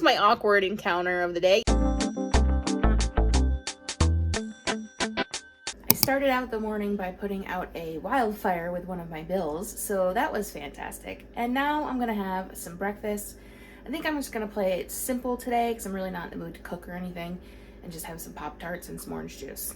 my awkward encounter of the day. I started out the morning by putting out a wildfire with one of my bills, so that was fantastic. And now I'm gonna have some breakfast. I think I'm just gonna play it simple today because I'm really not in the mood to cook or anything, and just have some Pop-Tarts and some orange juice.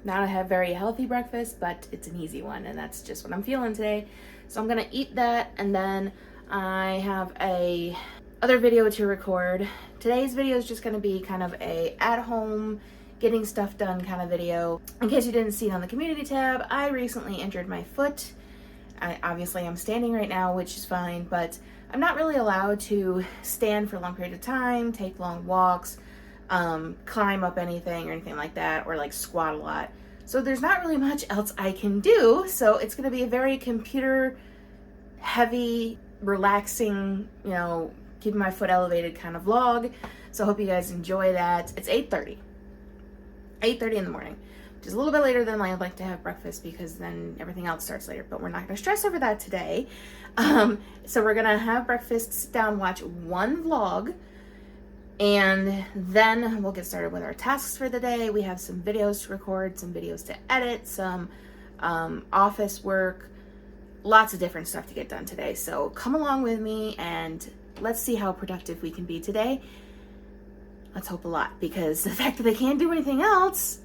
Not a very healthy breakfast, but it's an easy one, and that's just what I'm feeling today. So I'm gonna eat that, and then I have a other video to record. Today's video is just gonna be kind of a at-home, getting stuff done kind of video. In case you didn't see it on the community tab, I recently injured my foot. Obviously I'm standing right now, which is fine, but I'm not really allowed to stand for a long period of time, take long walks, climb up anything or anything like that, or like squat a lot. So there's not really much else I can do. So it's gonna be a very computer heavy, relaxing, you know, keeping my foot elevated kind of vlog. So I hope you guys enjoy that. It's 8:30 in the morning, which is a little bit later than I'd like to have breakfast because then everything else starts later, but we're not gonna stress over that today. So we're gonna have breakfast, sit down, watch one vlog, and then we'll get started with our tasks for the day. We have some videos to record, some videos to edit, some office work, lots of different stuff to get done today. So come along with me and let's see how productive we can be today. Let's hope a lot, because the fact that I can't do anything else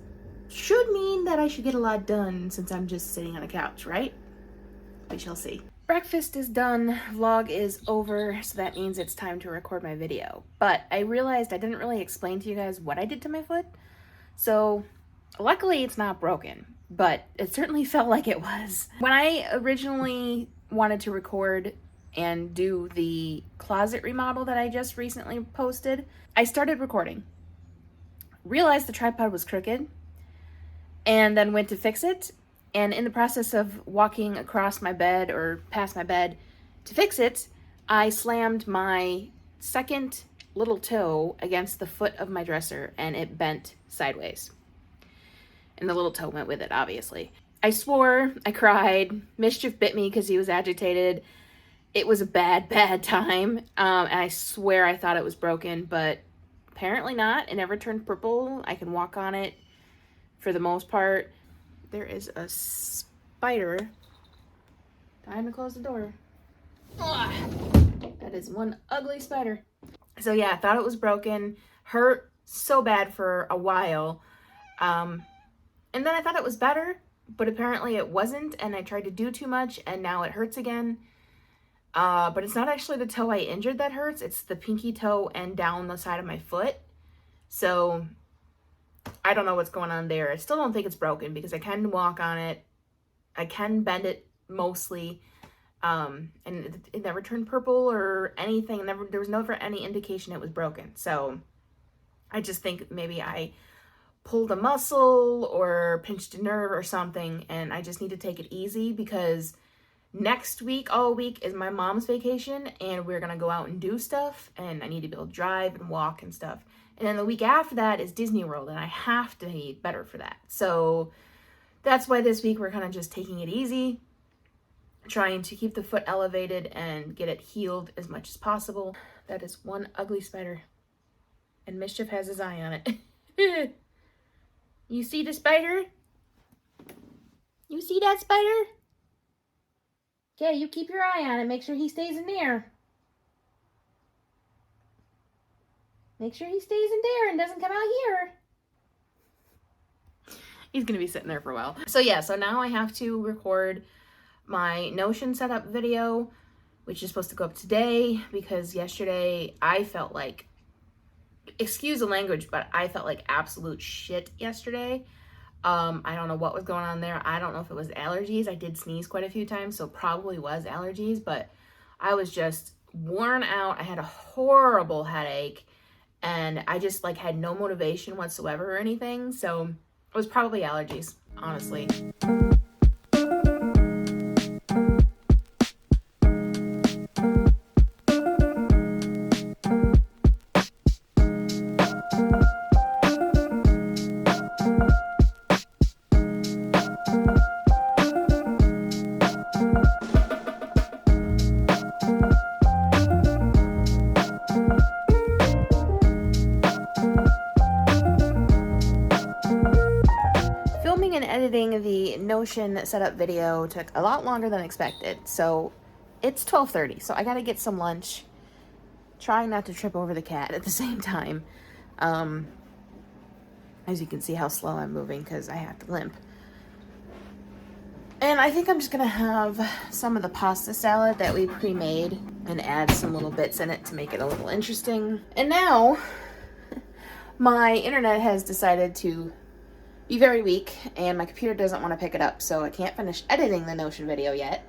should mean that I should get a lot done since I'm just sitting on a couch, right? We shall see. Breakfast is done, vlog is over, so that means it's time to record my video. But I realized I didn't really explain to you guys what I did to my foot. So luckily it's not broken, but it certainly felt like it was. When I originally wanted to record and do the closet remodel that I just recently posted, I started recording, realized the tripod was crooked, and then went to fix it. And in the process of walking across my bed or past my bed to fix it, I slammed my second little toe against the foot of my dresser and it bent sideways. And the little toe went with it, obviously. I swore, I cried, Mischief bit me because he was agitated. It was a bad, bad time. And I swear I thought it was broken, but apparently not. It never turned purple. I can walk on it for the most part. There is a spider. Time to close the door. Ugh. That is one ugly spider. So yeah, I thought it was broken. Hurt so bad for a while. And then I thought it was better, but apparently it wasn't, and I tried to do too much, and now it hurts again. But it's not actually the toe I injured that hurts, it's the pinky toe and down the side of my foot. So I don't know what's going on there. I still don't think it's broken because I can walk on it. I can bend it mostly. And it never turned purple or anything. There was never any indication it was broken. So I just think maybe I pulled a muscle or pinched a nerve or something, and I just need to take it easy because next week, all week, is my mom's vacation, and we're gonna go out and do stuff, and I need to be able to drive and walk and stuff. And then the week after that is Disney World, and I have to eat better for that. So that's why this week we're kind of just taking it easy, trying to keep the foot elevated and get it healed as much as possible. That is one ugly spider, and Mischief has his eye on it. You see the spider? You see that spider? Okay, you keep your eye on it. Make sure he stays in there. Make sure he stays in there and doesn't come out here. He's gonna be sitting there for a while. So yeah, so now I have to record my Notion setup video, which is supposed to go up today because yesterday I felt like, excuse the language, but I felt like absolute shit yesterday. I don't know what was going on there. I don't know if it was allergies. I did sneeze quite a few times, so probably was allergies, but I was just worn out. I had a horrible headache, and I just like had no motivation whatsoever or anything. So it was probably allergies, honestly. editing the Notion setup video took a lot longer than expected. So it's 12:30, so I gotta get some lunch. Trying not to trip over the cat at the same time. As you can see how slow I'm moving because I have to limp. And I think I'm just gonna have some of the pasta salad that we pre-made and add some little bits in it to make it a little interesting. And now my internet has decided to be very weak and my computer doesn't want to pick it up, so I can't finish editing the Notion video yet.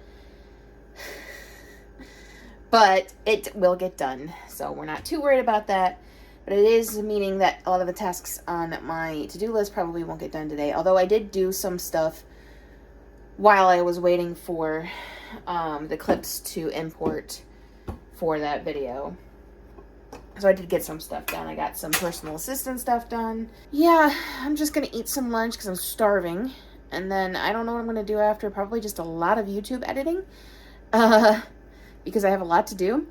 But it will get done, so we're not too worried about that. But it is meaning that a lot of the tasks on my to-do list probably won't get done today. Although I did do some stuff while I was waiting for the clips to import for that video. So I did get some stuff done. I got some personal assistant stuff done. Yeah, I'm just going to eat some lunch because I'm starving. And then I don't know what I'm going to do after. Probably just a lot of YouTube editing. Because I have a lot to do.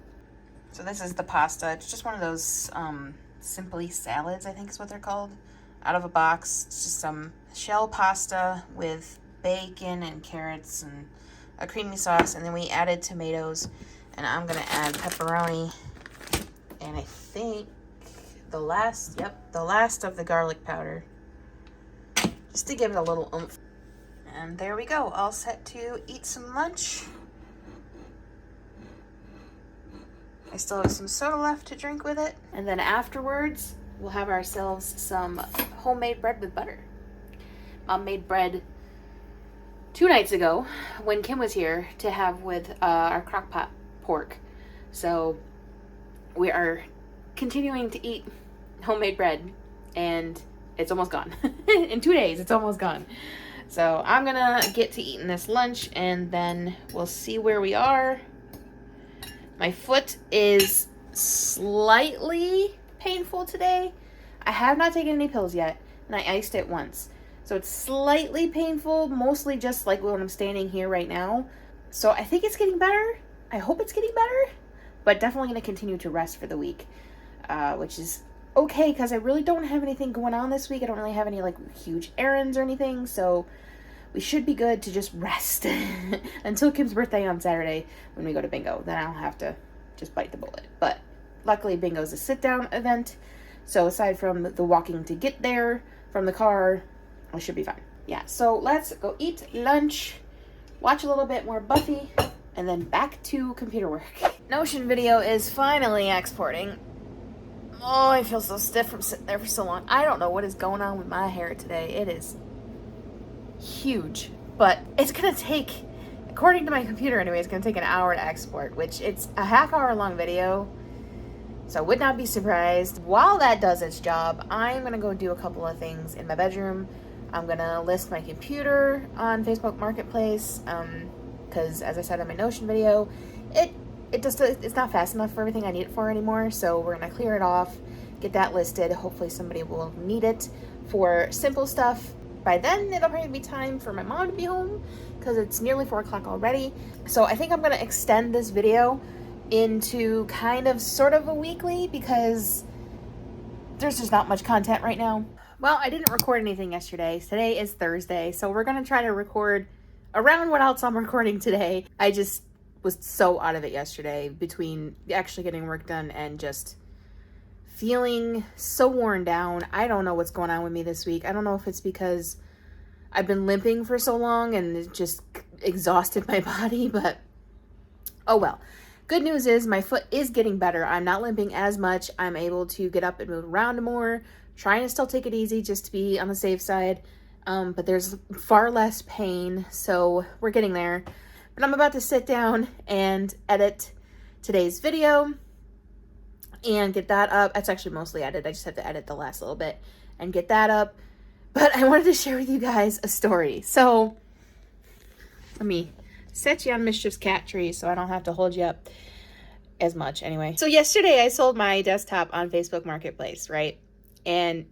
So this is the pasta. It's just one of those Simply salads, I think is what they're called. Out of a box. It's just some shell pasta with bacon and carrots and a creamy sauce. And then we added tomatoes. And I'm going to add pepperoni. And I think the last of the garlic powder. Just to give it a little oomph. And there we go. All set to eat some lunch. I still have some soda left to drink with it. And then afterwards, we'll have ourselves some homemade bread with butter. Mom made bread 2 nights ago when Kim was here to have with our crock pot pork. So we are continuing to eat homemade bread and it's almost gone. In 2 days, it's almost gone. So I'm gonna get to eating this lunch and then we'll see where we are. My foot is slightly painful today. I have not taken any pills yet, and I iced it once. So it's slightly painful, mostly just like when I'm standing here right now. So I think it's getting better. I hope it's getting better, but definitely going to continue to rest for the week, which is okay because I really don't have anything going on this week. I don't really have any like huge errands or anything, so we should be good to just rest until Kim's birthday on Saturday when we go to bingo. Then I'll have to just bite the bullet. But luckily bingo's a sit-down event. So aside from the walking to get there from the car, I should be fine. Yeah, so let's go eat lunch, watch a little bit more Buffy, and then back to computer work. Notion video is finally exporting. Oh, I feel so stiff from sitting there for so long. I don't know what is going on with my hair today. It is huge, but it's gonna take, according to my computer anyway, it's gonna take an hour to export, which it's a half-hour long video, so I would not be surprised. While that does its job, I'm gonna go do a couple of things in my bedroom. I'm gonna list my computer on Facebook Marketplace, because as I said in my Notion video, it's not fast enough for everything I need it for anymore, so we're gonna clear it off, get that listed. Hopefully somebody will need it for simple stuff. By then, it'll probably be time for my mom to be home because it's nearly 4 o'clock already. So I think I'm going to extend this video into kind of sort of a weekly because there's just not much content right now. Well, I didn't record anything yesterday. Today is Thursday, so we're going to try to record around what else I'm recording today. I just was so out of it yesterday between actually getting work done and just feeling so worn down. I don't know what's going on with me this week. I don't know if it's because I've been limping for so long and it just exhausted my body, but oh well. Good news is my foot is getting better. I'm not limping as much. I'm able to get up and move around more, trying to still take it easy just to be on the safe side. But there's far less pain, so we're getting there. But I'm about to sit down and edit today's video and get that up. It's actually mostly edited. I just have to edit the last little bit and get that up. But I wanted to share with you guys a story. So let me set you on Mischief's cat tree so I don't have to hold you up as much anyway. So yesterday I sold my desktop on Facebook Marketplace, right? And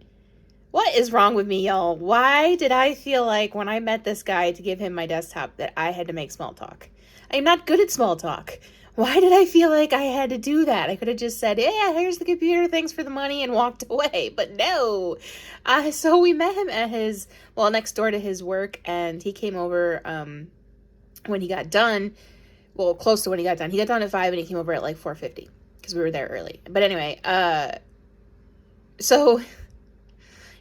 what is wrong with me, y'all? Why did I feel like when I met this guy to give him my desktop that I had to make small talk? I'm not good at small talk. Why did I feel like I had to do that? I could have just said, yeah, here's the computer, thanks for the money, and walked away. But no. So we met him at his, well, next door to his work, and he came over when he got done. Well, close to when he got done. He got done at 5, and he came over at like 4:50 because we were there early. But anyway, so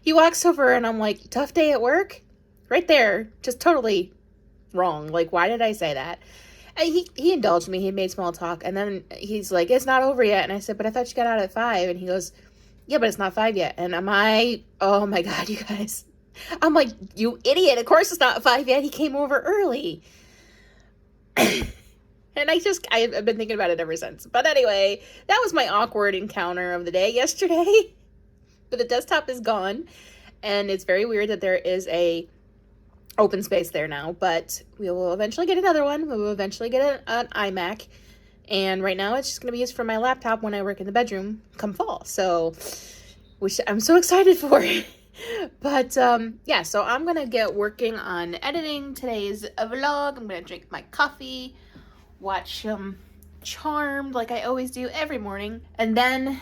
he walks over, and I'm like, tough day at work? Right there. Just totally wrong. Like, why did I say that? And he indulged me. He made small talk. And then he's like, it's not over yet. And I said, but I thought you got out at 5. And he goes, yeah, but it's not 5 yet. And oh my God, you guys. I'm like, you idiot. Of course it's not 5 yet. He came over early. And I've been thinking about it ever since. But anyway, that was my awkward encounter of the day yesterday. But the desktop is gone. And it's very weird that there is a open space there now, but we will eventually get another one. We will eventually get an iMac, and right now it's just going to be used for my laptop when I work in the bedroom come fall, so which I'm so excited for. But yeah, so I'm going to get working on editing today's vlog. I'm going to drink my coffee, watch Charmed like I always do every morning, and then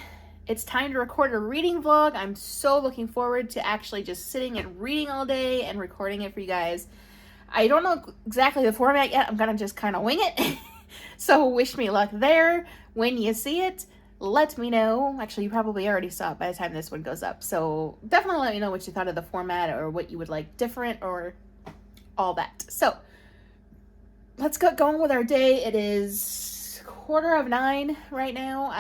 it's time to record a reading vlog. I'm so looking forward to actually just sitting and reading all day and recording it for you guys. I don't know exactly the format yet. I'm gonna just kind of wing it. So wish me luck there. When you see it, let me know. Actually, you probably already saw it by the time this one goes up. So definitely let me know what you thought of the format or what you would like different or all that. So let's get going with our day. It is 9:15 right now.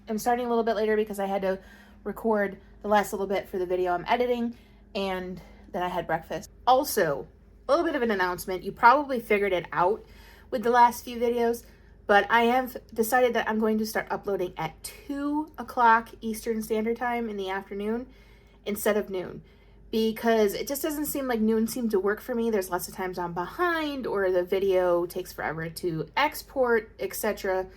I'm starting a little bit later because I had to record the last little bit for the video I'm editing, and then I had breakfast. Also, a little bit of an announcement. You probably figured it out with the last few videos, but I have decided that I'm going to start uploading at 2 o'clock Eastern Standard Time in the afternoon instead of noon, because it just doesn't seem like noon seemed to work for me. There's lots of times I'm behind, or the video takes forever to export, etc.,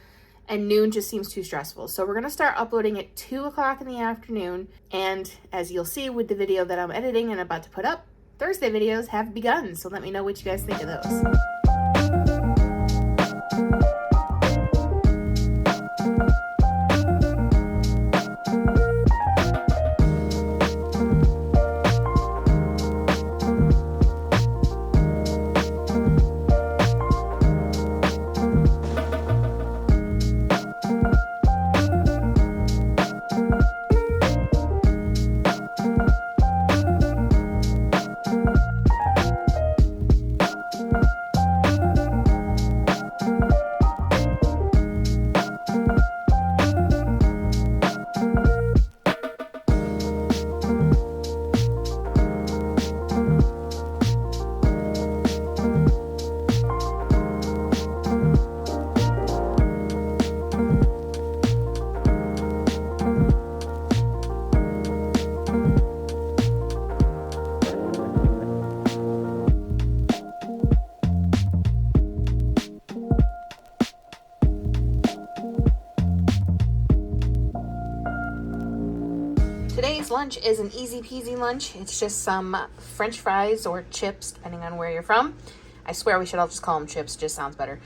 and noon just seems too stressful. So we're going to start uploading at 2 o'clock in the afternoon. And as you'll see with the video that I'm editing and about to put up, Thursday videos have begun. So let me know what you guys think of those. Today's lunch is an easy peasy lunch. It's just some French fries or chips, depending on where you're from. I swear we should all just call them chips, just sounds better.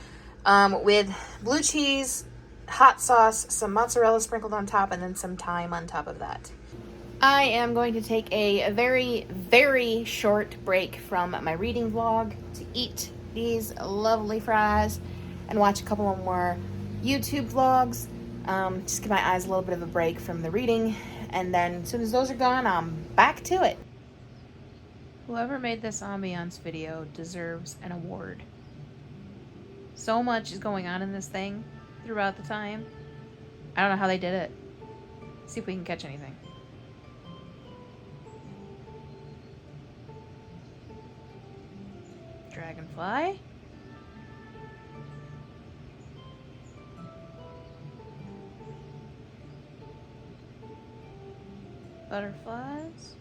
With blue cheese, hot sauce, some mozzarella sprinkled on top, and then some thyme on top of that. I am going to take a very, very short break from my reading vlog to eat these lovely fries and watch a couple more YouTube vlogs. Just give my eyes a little bit of a break from the reading, and then as soon as those are gone, I'm back to it. Whoever made this ambiance video deserves an award. So much is going on in this thing throughout the time. I don't know how they did it. Let's see if we can catch anything. Dragonfly. Butterflies.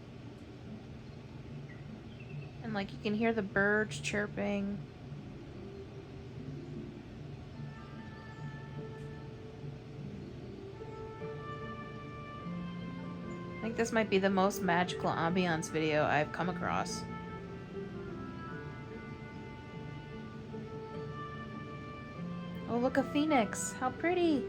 And like you can hear the birds chirping. I think this might be the most magical ambiance video I've come across. Oh look, a phoenix. How pretty.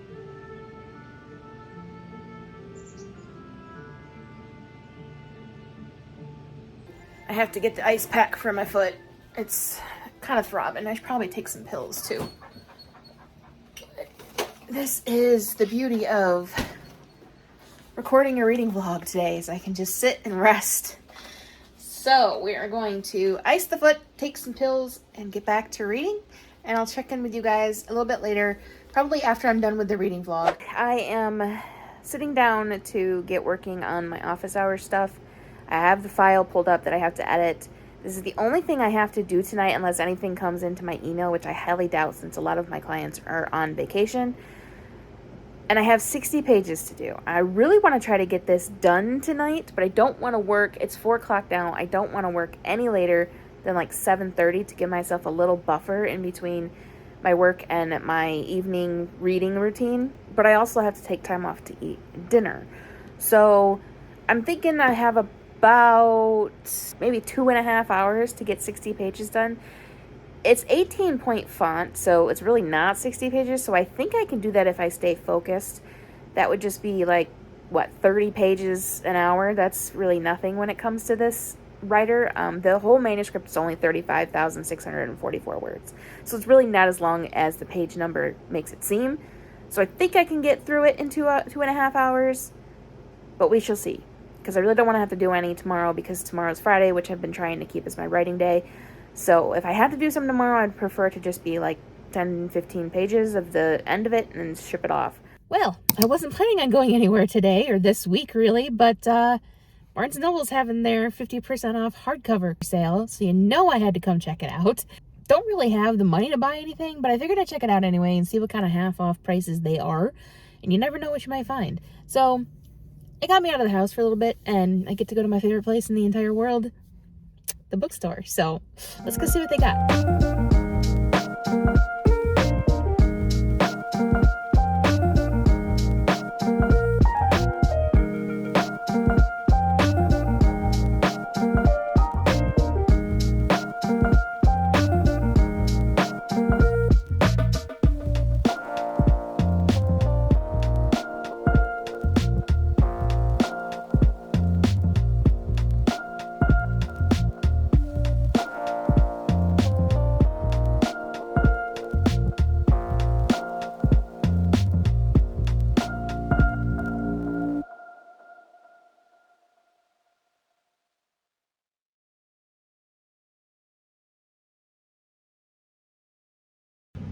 I have to get the ice pack for my foot. It's kind of throbbing. I should probably take some pills too. This is the beauty of recording a reading vlog today, is I can just sit and rest. So we are going to ice the foot, take some pills, and get back to reading. And I'll check in with you guys a little bit later, probably after I'm done with the reading vlog. I am sitting down to get working on my office hours stuff. I have the file pulled up that I have to edit. This is the only thing I have to do tonight unless anything comes into my email, which I highly doubt since a lot of my clients are on vacation. And I have 60 pages to do. I really want to try to get this done tonight, but I don't want to work. It's 4 o'clock now. I don't want to work any later than like 7:30 to give myself a little buffer in between my work and my evening reading routine. But I also have to take time off to eat dinner. So I'm thinking I have about maybe 2.5 hours to get 60 pages done. It's 18-point font, so it's really not 60 pages, so I think I can do that if I stay focused. That would just be like, 30 pages an hour? That's really nothing when it comes to this writer. The whole manuscript is only 35,644 words, so it's really not as long as the page number makes it seem. So I think I can get through it in 2.5 hours, but we shall see, because I really don't want to have to do any tomorrow, because tomorrow's Friday, which I've been trying to keep as my writing day. So if I had to do something tomorrow, I'd prefer to just be like 10, 15 pages of the end of it and ship it off. Well, I wasn't planning on going anywhere today or this week really, but Barnes & Noble's having their 50% off hardcover sale, so you know I had to come check it out. Don't really have the money to buy anything, but I figured I'd check it out anyway and see what kind of half off prices they are, and you never know what you might find. So it got me out of the house for a little bit, and I get to go to my favorite place in the entire world, the bookstore. So let's go see what they got.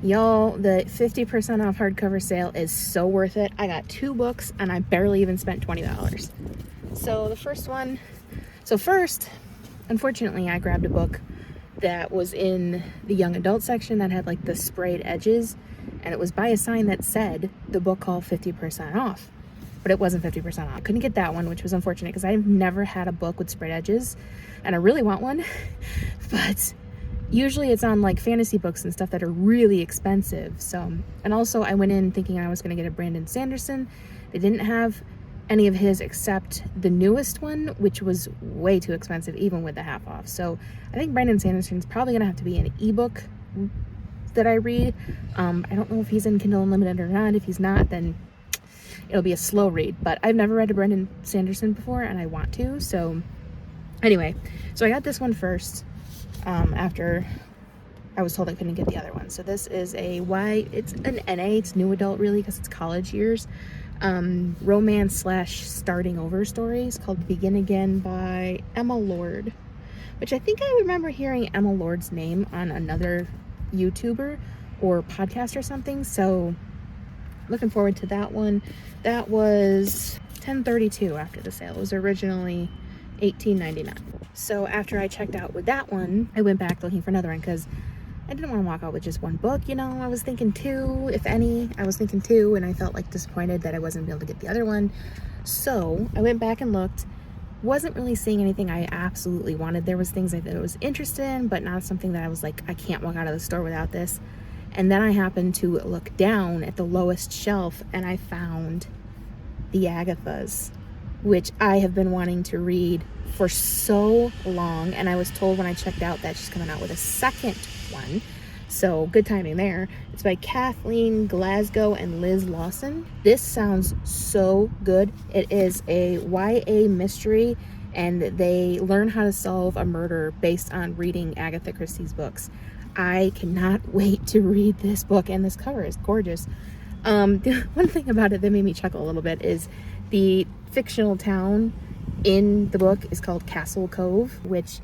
Y'all, the 50% off hardcover sale is so worth it. I got 2 books and I barely even spent $20. So the first one, first, unfortunately, I grabbed a book that was in the young adult section that had like the sprayed edges, and it was by a sign that said the book called 50% off, but it wasn't 50% off. Couldn't get that one, which was unfortunate because I've never had a book with sprayed edges and I really want one, but usually it's on like fantasy books and stuff that are really expensive. So, and also I went in thinking I was going to get a Brandon Sanderson. They didn't have any of his except the newest one, which was way too expensive even with the half off. So I think Brandon Sanderson's probably going to have to be an ebook that I read. I don't know if he's in Kindle Unlimited or not. If he's not, then it'll be a slow read. But I've never read a Brandon Sanderson before and I want to. So anyway, so I got this one first. After I was told I couldn't get the other one. So this is it's an NA, it's new adult really because it's college years. Romance / starting over stories called Begin Again by Emma Lord, which I think I remember hearing Emma Lord's name on another YouTuber or podcast or something. So looking forward to that one. That was $10.32 after the sale. It was originally $18.99. So after I checked out with that one, I went back looking for another one because I didn't want to walk out with just one book, you know. I was thinking 2, if any. I was thinking 2, and I felt like disappointed that I wasn't able to get the other one. So I went back and looked. Wasn't really seeing anything I absolutely wanted. There was things I was interested in, but not something that I was like, I can't walk out of the store without this. And then I happened to look down at the lowest shelf, and I found the Agathas, which I have been wanting to read for so long, and I was told when I checked out that she's coming out with a second one. So good timing there. It's by Kathleen Glasgow and Liz Lawson. This sounds so good. It is a YA mystery, and they learn how to solve a murder based on reading Agatha Christie's books. I cannot wait to read this book, and this cover is gorgeous. The one thing about it that made me chuckle a little bit is the fictional town in the book is called Castle Cove, which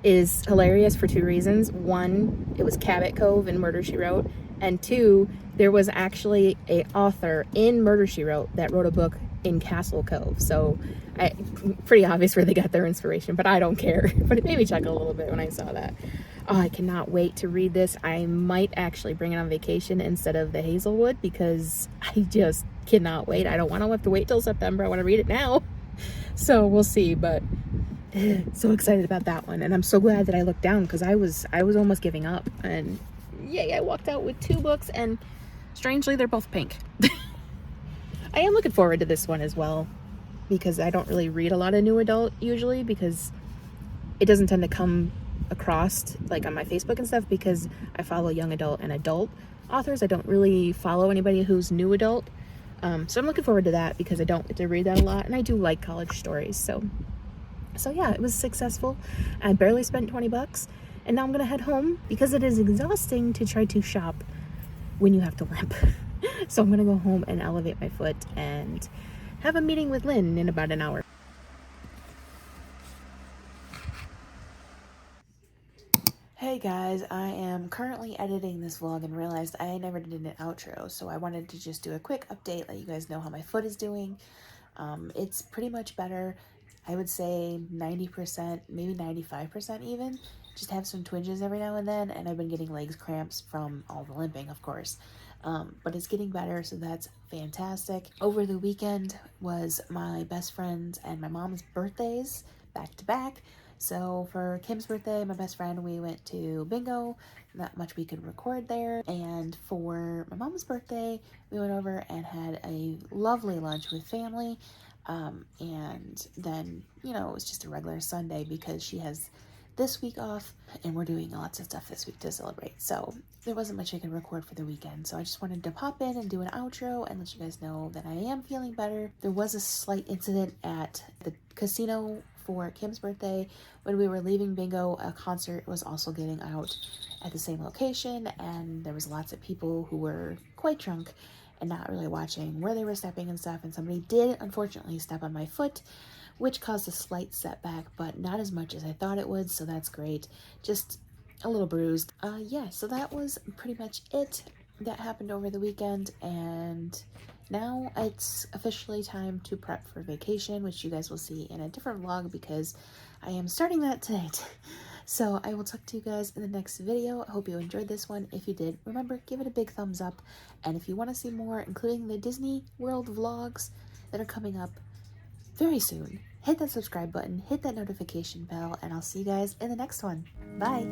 is hilarious for two reasons. One, it was Cabot Cove in Murder, She Wrote, and two, there was actually a author in Murder, She Wrote that wrote a book in Castle Cove. So pretty obvious where they got their inspiration, but I don't care. But it made me chuckle a little bit when I saw that. Oh, I cannot wait to read this. I might actually bring it on vacation instead of the Hazelwood because I just cannot wait. I don't want to have to wait till September. I want to read it now. So we'll see, but so excited about that one. And I'm so glad that I looked down because I was almost giving up. And yay, I walked out with 2 books, and strangely, they're both pink. I am looking forward to this one as well because I don't really read a lot of new adult usually because it doesn't tend to come across like on my Facebook and stuff because I follow young adult and adult authors. I don't really follow anybody who's new adult. So I'm looking forward to that because I don't get to read that a lot, and I do like college stories. So yeah, it was successful. I barely spent 20 bucks, and now I'm gonna head home because it is exhausting to try to shop when you have to limp. So I'm gonna go home and elevate my foot and have a meeting with Lynn in about an hour. Hey guys, I am currently editing this vlog and realized I never did an outro, so I wanted to just do a quick update, let you guys know how my foot is doing. It's pretty much better. I would say 90%, maybe 95% even. Just have some twinges every now and then, and I've been getting legs cramps from all the limping, of course. But it's getting better, so that's fantastic. Over the weekend was my best friend's and my mom's birthdays back to back. So for Kim's birthday, my best friend, we went to bingo. Not much we could record there. And for my mom's birthday, we went over and had a lovely lunch with family. And then, you know, it was just a regular Sunday because she has this week off and we're doing lots of stuff this week to celebrate. So there wasn't much I could record for the weekend. So I just wanted to pop in and do an outro and let you guys know that I am feeling better. There was a slight incident at the casino for Kim's birthday. When we were leaving bingo, a concert was also getting out at the same location, and there was lots of people who were quite drunk and not really watching where they were stepping and stuff, and somebody did unfortunately step on my foot, which caused a slight setback, but not as much as I thought it would, so that's great. Just a little bruised. Yeah, so that was pretty much it that happened over the weekend, and now it's officially time to prep for vacation, which you guys will see in a different vlog because I am starting that tonight. So I will talk to you guys in the next video. I hope you enjoyed this one. If you did, remember, give it a big thumbs up. And if you want to see more, including the Disney World vlogs that are coming up very soon, hit that subscribe button, hit that notification bell, and I'll see you guys in the next one. Bye!